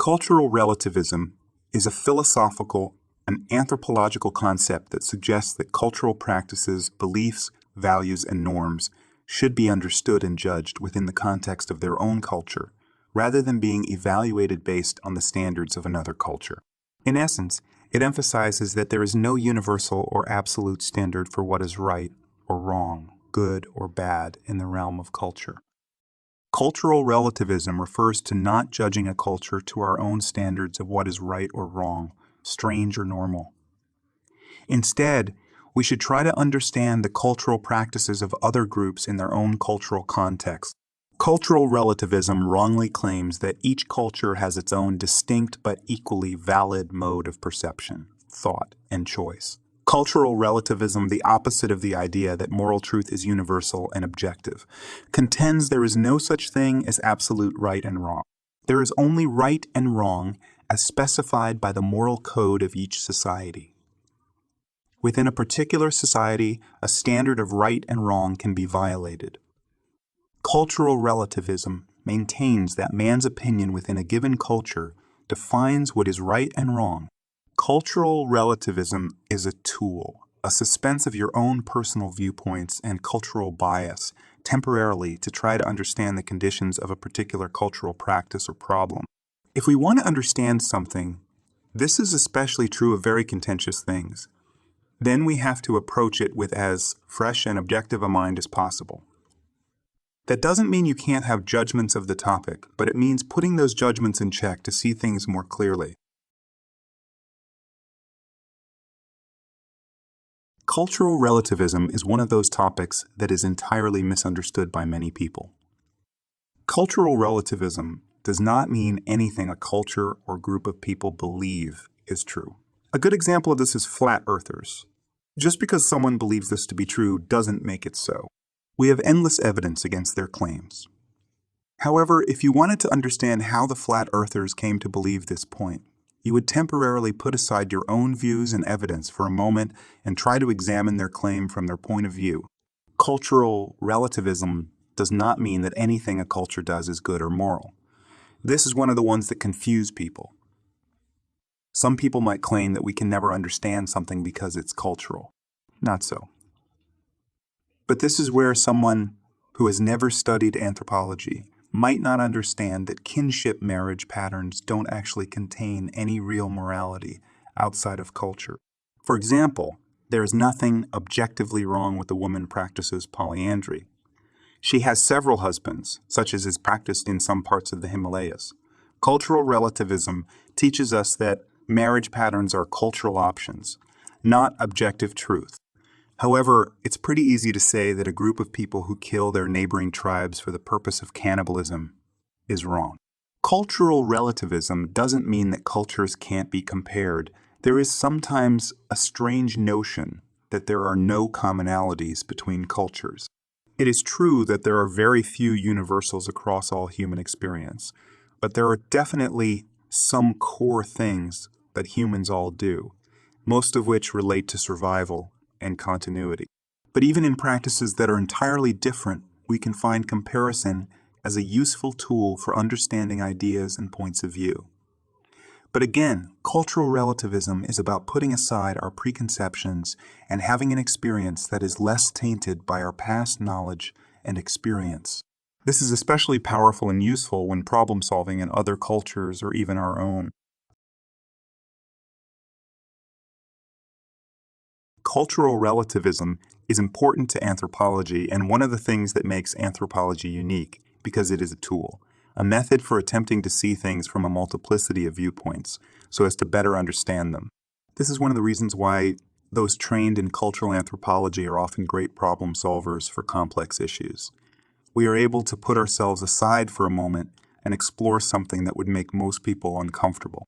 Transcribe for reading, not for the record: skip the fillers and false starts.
Cultural relativism is a philosophical and anthropological concept that suggests that cultural practices, beliefs, values, and norms should be understood and judged within the context of their own culture, rather than being evaluated based on the standards of another culture. In essence, it emphasizes that there is no universal or absolute standard for what is right or wrong, good or bad in the realm of culture. Cultural relativism refers to not judging a culture to our own standards of what is right or wrong, strange or normal. Instead, we should try to understand the cultural practices of other groups in their own cultural context. Cultural relativism wrongly claims that each culture has its own distinct but equally valid mode of perception, thought, and choice. Cultural relativism, the opposite of the idea that moral truth is universal and objective, contends there is no such thing as absolute right and wrong. There is only right and wrong as specified by the moral code of each society. Within a particular society, a standard of right and wrong can be violated. Cultural relativism maintains that man's opinion within a given culture defines what is right and wrong. Cultural relativism is a tool, a suspense of your own personal viewpoints and cultural bias, temporarily to try to understand the conditions of a particular cultural practice or problem. If we want to understand something, this is especially true of very contentious things. Then we have to approach it with as fresh and objective a mind as possible. That doesn't mean you can't have judgments of the topic, but it means putting those judgments in check to see things more clearly. Cultural relativism is one of those topics that is entirely misunderstood by many people. Cultural relativism does not mean anything a culture or group of people believe is true. A good example of this is flat earthers. Just because someone believes this to be true doesn't make it so. We have endless evidence against their claims. However, if you wanted to understand how the flat earthers came to believe this point, you would temporarily put aside your own views and evidence for a moment and try to examine their claim from their point of view. Cultural relativism does not mean that anything a culture does is good or moral. This is one of the ones that confuse people. Some people might claim that we can never understand something because it's cultural. Not so. But this is where someone who has never studied anthropology might not understand that kinship marriage patterns don't actually contain any real morality outside of culture. For example, there is nothing objectively wrong with a woman who practices polyandry. She has several husbands, such as is practiced in some parts of the Himalayas. Cultural relativism teaches us that marriage patterns are cultural options, not objective truth. However, it's pretty easy to say that a group of people who kill their neighboring tribes for the purpose of cannibalism is wrong. Cultural relativism doesn't mean that cultures can't be compared. There is sometimes a strange notion that there are no commonalities between cultures. It is true that there are very few universals across all human experience, but there are definitely some core things that humans all do, most of which relate to survival and continuity. But even in practices that are entirely different, we can find comparison as a useful tool for understanding ideas and points of view. But again, cultural relativism is about putting aside our preconceptions and having an experience that is less tainted by our past knowledge and experience. This is especially powerful and useful when problem solving in other cultures or even our own. Cultural relativism is important to anthropology and one of the things that makes anthropology unique because it is a tool, a method for attempting to see things from a multiplicity of viewpoints so as to better understand them. This is one of the reasons why those trained in cultural anthropology are often great problem solvers for complex issues. We are able to put ourselves aside for a moment and explore something that would make most people uncomfortable.